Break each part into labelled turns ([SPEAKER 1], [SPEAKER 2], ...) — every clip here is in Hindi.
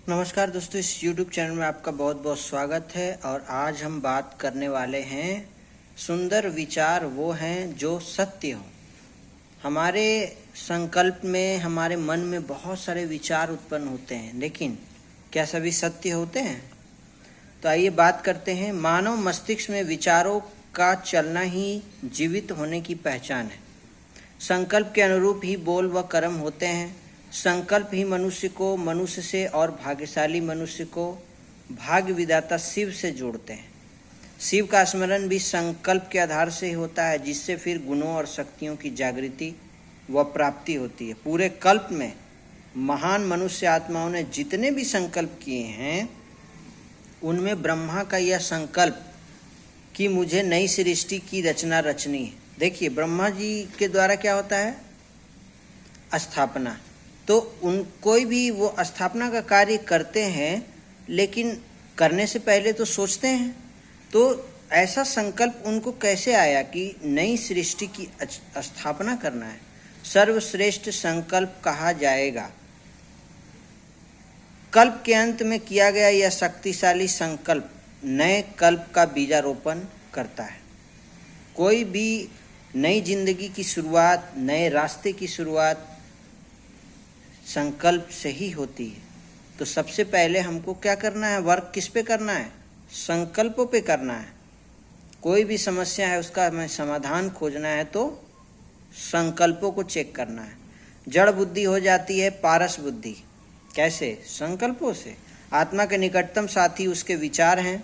[SPEAKER 1] नमस्कार दोस्तों, इस YouTube चैनल में आपका बहुत बहुत स्वागत है। और आज हम बात करने वाले हैं सुंदर विचार वो हैं जो सत्य हो। हमारे संकल्प में, हमारे मन में बहुत सारे विचार उत्पन्न होते हैं, लेकिन क्या सभी सत्य होते हैं? तो आइए बात करते हैं। मानव मस्तिष्क में विचारों का चलना ही जीवित होने की पहचान है। संकल्प के अनुरूप ही बोल व कर्म होते हैं। संकल्प ही मनुष्य को मनुष्य से और भाग्यशाली मनुष्य को भाग्य विधाता शिव से जोड़ते हैं। शिव का स्मरण भी संकल्प के आधार से ही होता है, जिससे फिर गुणों और शक्तियों की जागृति व प्राप्ति होती है। पूरे कल्प में महान मनुष्य आत्माओं ने जितने भी संकल्प किए हैं, उनमें ब्रह्मा का यह संकल्प कि मुझे नई सृष्टि की रचना रचनी है। देखिए, ब्रह्मा जी के द्वारा क्या होता है? स्थापना। तो कोई भी वो स्थापना का कार्य करते हैं, लेकिन करने से पहले तो सोचते हैं। तो ऐसा संकल्प उनको कैसे आया कि नई सृष्टि की स्थापना करना है? सर्वश्रेष्ठ संकल्प कहा जाएगा। कल्प के अंत में किया गया यह शक्तिशाली संकल्प नए कल्प का बीजारोपण करता है। कोई भी नई जिंदगी की शुरुआत, नए रास्ते की शुरुआत संकल्प से ही होती है। तो सबसे पहले हमको क्या करना है? वर्क किस पे करना है? संकल्पों पे करना है। कोई भी समस्या है, उसका हमें समाधान खोजना है तो संकल्पों को चेक करना है। जड़ बुद्धि हो जाती है पारस बुद्धि। कैसे? संकल्पों से। आत्मा के निकटतम साथी उसके विचार हैं,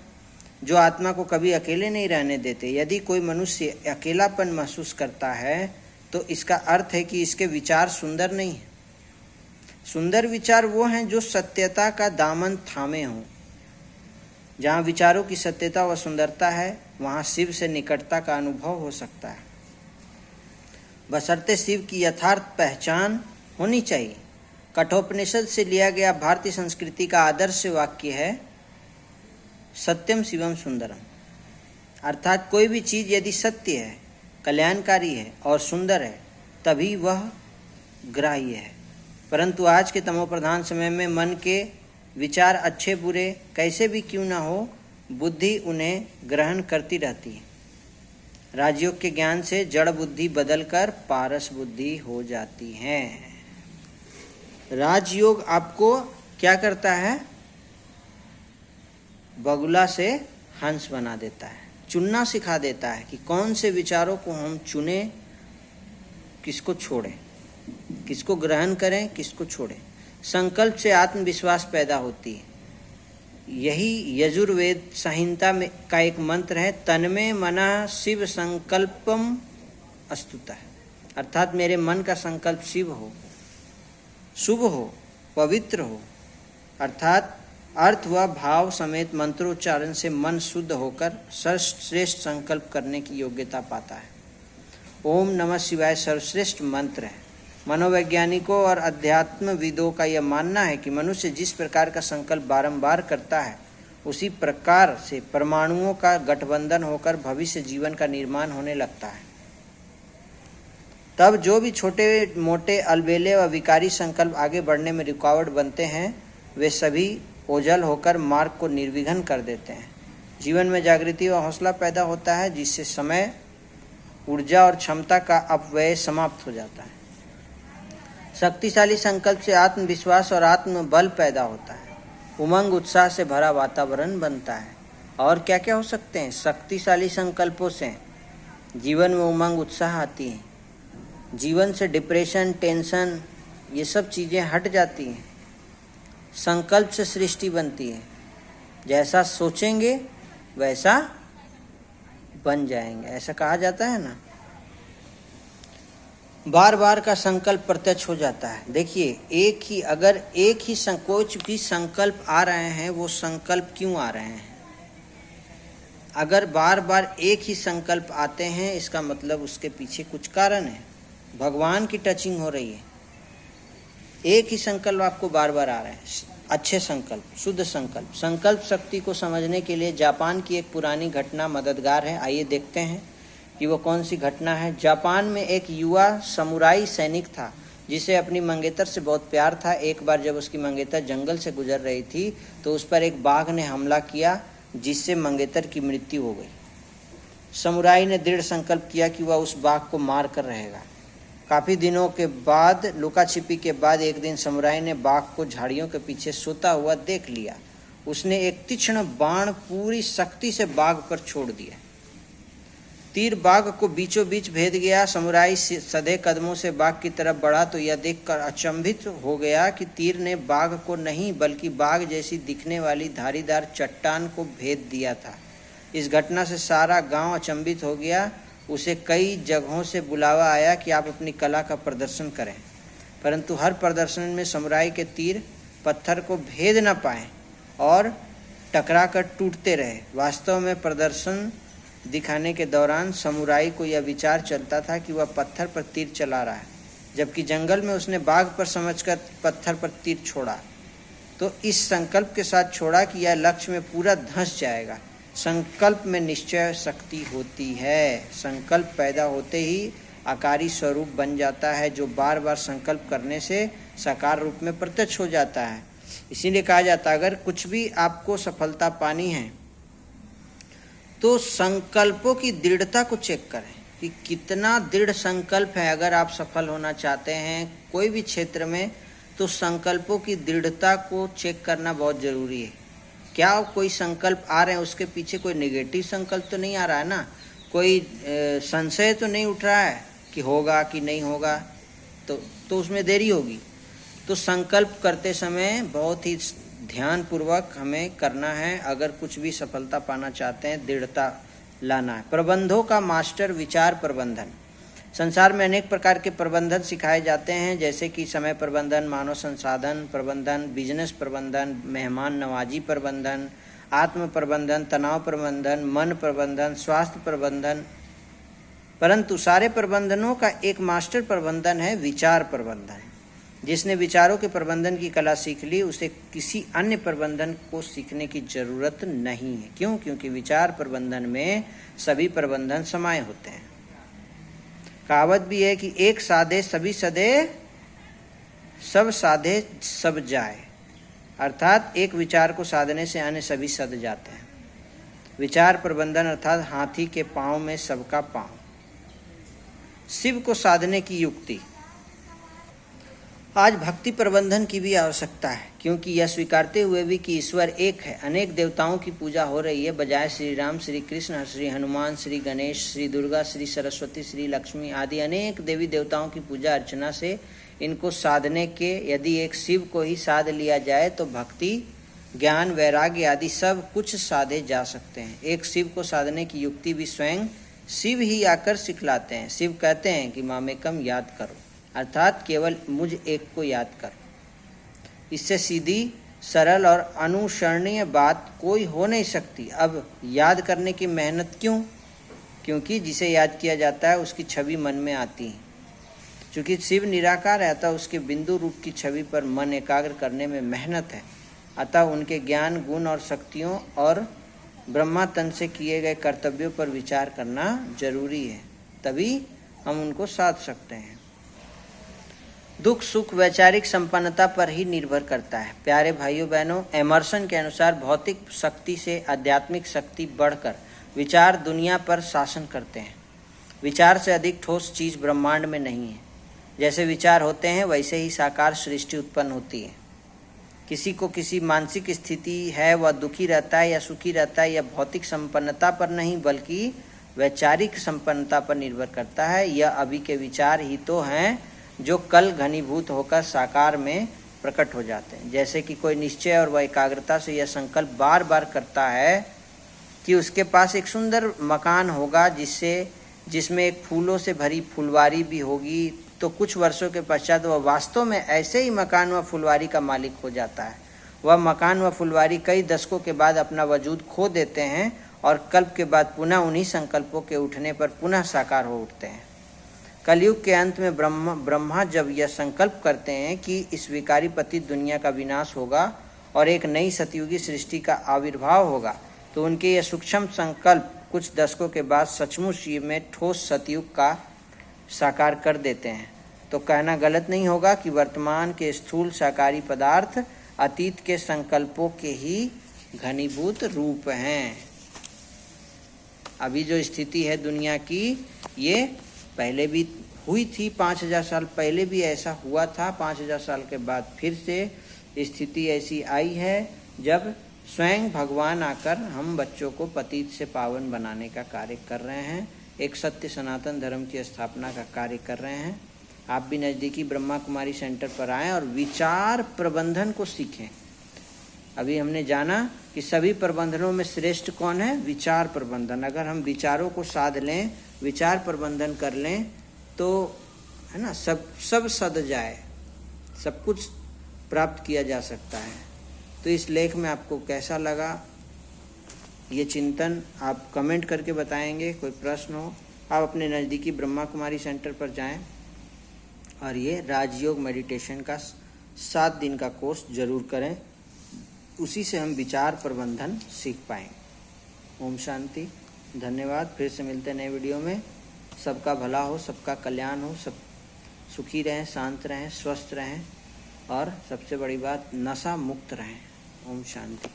[SPEAKER 1] जो आत्मा को कभी अकेले नहीं रहने देते। यदि कोई मनुष्य अकेलापन महसूस करता है, तो इसका अर्थ है कि इसके विचार सुंदर नहीं है। सुंदर विचार वो हैं जो सत्यता का दामन थामे हों। जहाँ विचारों की सत्यता व सुंदरता है, वहाँ शिव से निकटता का अनुभव हो सकता है, बशर्ते शिव की यथार्थ पहचान होनी चाहिए। कठोपनिषद से लिया गया भारतीय संस्कृति का आदर्श वाक्य है, सत्यम शिवम सुंदरम। अर्थात कोई भी चीज़ यदि सत्य है, कल्याणकारी है और सुंदर है, तभी वह ग्राह्य है। परंतु आज के तमोप्रधान समय में मन के विचार अच्छे बुरे कैसे भी क्यों ना हो, बुद्धि उन्हें ग्रहण करती रहती है। राजयोग के ज्ञान से जड़ बुद्धि बदलकर पारस बुद्धि हो जाती है। राजयोग आपको क्या करता है? बगुला से हंस बना देता है, चुनना सिखा देता है कि कौन से विचारों को हम चुने, किसको छोड़ें, किसको ग्रहण करें, किसको छोड़ें। संकल्प से आत्मविश्वास पैदा होती है। यही यजुर्वेद संहिता में का एक मंत्र है, तन्मे मना शिव संकल्पम अस्तुतः। अर्थात मेरे मन का संकल्प शिव हो, शुभ हो, पवित्र हो। अर्थात अर्थ व भाव समेत मंत्रोच्चारण से मन शुद्ध होकर सर्वश्रेष्ठ संकल्प करने की योग्यता पाता है। ओम नमः शिवाय सर्वश्रेष्ठ मंत्र है। मनोवैज्ञानिकों और अध्यात्मविदों का यह मानना है कि मनुष्य जिस प्रकार का संकल्प बारंबार करता है, उसी प्रकार से परमाणुओं का गठबंधन होकर भविष्य जीवन का निर्माण होने लगता है। तब जो भी छोटे मोटे अलबेले व विकारी संकल्प आगे बढ़ने में रुकावट बनते हैं, वे सभी ओझल होकर मार्ग को निर्विघ्न कर देते हैं। जीवन में जागृति व हौसला पैदा होता है, जिससे समय, ऊर्जा और क्षमता का अपव्यय समाप्त हो जाता है। शक्तिशाली संकल्प से आत्मविश्वास और आत्मबल पैदा होता है। उमंग उत्साह से भरा वातावरण बनता है। और क्या क्या हो सकते हैं? शक्तिशाली संकल्पों से जीवन में उमंग उत्साह आती है। जीवन से डिप्रेशन, टेंशन, ये सब चीज़ें हट जाती हैं। संकल्प से सृष्टि बनती है। जैसा सोचेंगे वैसा बन जाएंगे, ऐसा कहा जाता है ना। बार बार का संकल्प प्रत्यक्ष हो जाता है। देखिए, अगर एक ही कोई भी संकल्प आ रहे हैं, वो संकल्प क्यों आ रहे हैं? अगर बार बार एक ही संकल्प आते हैं, इसका मतलब उसके पीछे कुछ कारण है। भगवान की टचिंग हो रही है। एक ही संकल्प आपको बार बार आ रहे हैं, अच्छे संकल्प, शुद्ध संकल्प। संकल्प शक्ति को समझने के लिए जापान की एक पुरानी घटना मददगार है। आइए देखते हैं कि वो कौन सी घटना है। जापान में एक युवा समुराई सैनिक था जिसे अपनी मंगेतर से बहुत प्यार था। एक बार जब उसकी मंगेतर जंगल से गुजर रही थी तो उस पर एक बाघ ने हमला किया, जिससे मंगेतर की मृत्यु हो गई। समुराई ने दृढ़ संकल्प किया कि वह उस बाघ को मार कर रहेगा। काफ़ी दिनों के बाद, लुका छिपी के बाद, एक दिन समुराई ने बाघ को झाड़ियों के पीछे सोता हुआ देख लिया। उसने एक तीक्ष्ण बाण पूरी शक्ति से बाघ पर छोड़ दिया। तीर बाघ को बीचों बीच भेद गया। समुराई सधे कदमों से बाघ की तरफ बढ़ा तो यह देखकर अचंभित हो गया कि तीर ने बाघ को नहीं बल्कि बाघ जैसी दिखने वाली धारीदार चट्टान को भेद दिया था। इस घटना से सारा गांव अचंभित हो गया। उसे कई जगहों से बुलावा आया कि आप अपनी कला का प्रदर्शन करें, परंतु हर प्रदर्शन में समुराई के तीर पत्थर को भेद न पाए और टकरा कर टूटते रहे। वास्तव में प्रदर्शन दिखाने के दौरान समुराई को यह विचार चलता था कि वह पत्थर पर तीर चला रहा है, जबकि जंगल में उसने बाघ पर समझकर पत्थर पर तीर छोड़ा। तो इस संकल्प के साथ छोड़ा कि यह लक्ष्य में पूरा धंस जाएगा। संकल्प में निश्चय शक्ति होती है। संकल्प पैदा होते ही आकारी स्वरूप बन जाता है, जो बार बार संकल्प करने से साकार रूप में प्रत्यक्ष हो जाता है। इसीलिए कहा जाता है, अगर कुछ भी आपको सफलता पानी है तो संकल्पों की दृढ़ता को चेक करें कि कितना दृढ़ संकल्प है। अगर आप सफल होना चाहते हैं कोई भी क्षेत्र में, तो संकल्पों की दृढ़ता को चेक करना बहुत ज़रूरी है। क्या कोई संकल्प आ रहे हैं, उसके पीछे कोई नेगेटिव संकल्प तो नहीं आ रहा है ना, कोई संशय तो नहीं उठ रहा है कि होगा कि नहीं होगा, तो उसमें देरी होगी। तो संकल्प करते समय बहुत ही ध्यानपूर्वक हमें करना है। अगर कुछ भी सफलता पाना चाहते हैं, दृढ़ता लाना है। प्रबंधों का मास्टर विचार प्रबंधन। संसार में अनेक प्रकार के प्रबंधन सिखाए जाते हैं, जैसे कि समय प्रबंधन, मानव संसाधन प्रबंधन, बिजनेस प्रबंधन, मेहमान नवाजी प्रबंधन, आत्म प्रबंधन, तनाव प्रबंधन, मन प्रबंधन, स्वास्थ्य प्रबंधन। परंतु सारे प्रबंधनों का एक मास्टर प्रबंधन है विचार प्रबंधन। जिसने विचारों के प्रबंधन की कला सीख ली, उसे किसी अन्य प्रबंधन को सीखने की जरूरत नहीं है। क्यों? क्योंकि विचार प्रबंधन में सभी प्रबंधन समाये होते हैं। कहावत भी है कि एक साधे सभी सधे, सब साधे सब जाए। अर्थात एक विचार को साधने से अन्य सभी सध जाते हैं। विचार प्रबंधन अर्थात हाथी के पांव में सबका पांव। शिव को साधने की युक्ति। आज भक्ति प्रबंधन की भी आवश्यकता है, क्योंकि यह स्वीकारते हुए भी कि ईश्वर एक है, अनेक देवताओं की पूजा हो रही है। बजाय श्री राम, श्री कृष्ण, श्री हनुमान, श्री गणेश, श्री दुर्गा, श्री सरस्वती, श्री लक्ष्मी आदि अनेक देवी देवताओं की पूजा अर्चना से इनको साधने के यदि एक शिव को ही साध लिया जाए तो भक्ति, ज्ञान, वैराग्य आदि सब कुछ साधे जा सकते हैं। एक शिव को साधने की युक्ति भी स्वयं शिव ही आकर सिखलाते हैं। शिव कहते हैं कि मामेकम याद करो, अर्थात केवल मुझ एक को याद करो। इससे सीधी, सरल और अनुसरणीय बात कोई हो नहीं सकती। अब याद करने की मेहनत क्यों? क्योंकि जिसे याद किया जाता है उसकी छवि मन में आती है। चूँकि शिव निराकार है, अतः उसके बिंदु रूप की छवि पर मन एकाग्र करने में मेहनत है। अतः उनके ज्ञान, गुण और शक्तियों और ब्रह्मा तन से किए गए कर्तव्यों पर विचार करना जरूरी है, तभी हम उनको साध सकते हैं। दुख सुख वैचारिक संपन्नता पर ही निर्भर करता है। प्यारे भाइयों बहनों, एमर्सन के अनुसार भौतिक शक्ति से आध्यात्मिक शक्ति बढ़कर विचार दुनिया पर शासन करते हैं। विचार से अधिक ठोस चीज ब्रह्मांड में नहीं है। जैसे विचार होते हैं वैसे ही साकार सृष्टि उत्पन्न होती है। किसी को किसी मानसिक स्थिति है, वह दुखी रहता है या सुखी रहता है, यह भौतिक संपन्नता पर नहीं बल्कि वैचारिक संपन्नता पर निर्भर करता है। यह अभी के विचार ही तो हैं जो कल घनीभूत होकर साकार में प्रकट हो जाते हैं। जैसे कि कोई निश्चय और वह एकाग्रता से यह संकल्प बार बार करता है कि उसके पास एक सुंदर मकान होगा जिसमें एक फूलों से भरी फुलवारी भी होगी, तो कुछ वर्षों के पश्चात वह वास्तव में ऐसे ही मकान व फुलवारी का मालिक हो जाता है। वह मकान व फुलवारी कई दशकों के बाद अपना वजूद खो देते हैं और कल्प के बाद पुनः उन्हीं संकल्पों के उठने पर पुनः साकार हो उठते हैं। कलयुग के अंत में ब्रह्मा जब यह संकल्प करते हैं कि इस विकारी पतित दुनिया का विनाश होगा और एक नई सतयुगी सृष्टि का आविर्भाव होगा, तो उनके यह सूक्ष्म संकल्प कुछ दशकों के बाद सचमुच में ठोस सतयुग का साकार कर देते हैं। तो कहना गलत नहीं होगा कि वर्तमान के स्थूल साकारी पदार्थ अतीत के संकल्पों के ही घनीभूत रूप हैं। अभी जो स्थिति है दुनिया की, ये पहले भी हुई थी, 5000 साल पहले भी ऐसा हुआ था, 5000 साल के बाद फिर से स्थिति ऐसी आई है जब स्वयं भगवान आकर हम बच्चों को पतित से पावन बनाने का कार्य कर रहे हैं, एक सत्य सनातन धर्म की स्थापना का कार्य कर रहे हैं। आप भी नज़दीकी ब्रह्मा कुमारी सेंटर पर आएँ और विचार प्रबंधन को सीखें। अभी हमने जाना कि सभी प्रबंधनों में श्रेष्ठ कौन है? विचार प्रबंधन। अगर हम विचारों को साध लें, विचार प्रबंधन कर लें तो है ना, सब सद जाए, सब कुछ प्राप्त किया जा सकता है। तो इस लेख में आपको कैसा लगा ये चिंतन आप कमेंट करके बताएंगे। कोई प्रश्न हो आप अपने नज़दीकी ब्रह्मा कुमारी सेंटर पर जाएं और ये राजयोग मेडिटेशन का 7 दिन का कोर्स जरूर करें, उसी से हम विचार प्रबंधन सीख पाएंगे। ओम शांति, धन्यवाद। फिर से मिलते हैं नए वीडियो में। सबका भला हो, सबका कल्याण हो, सब सुखी रहें, शांत रहें, स्वस्थ रहें और सबसे बड़ी बात नशा मुक्त रहें। ओम शांति।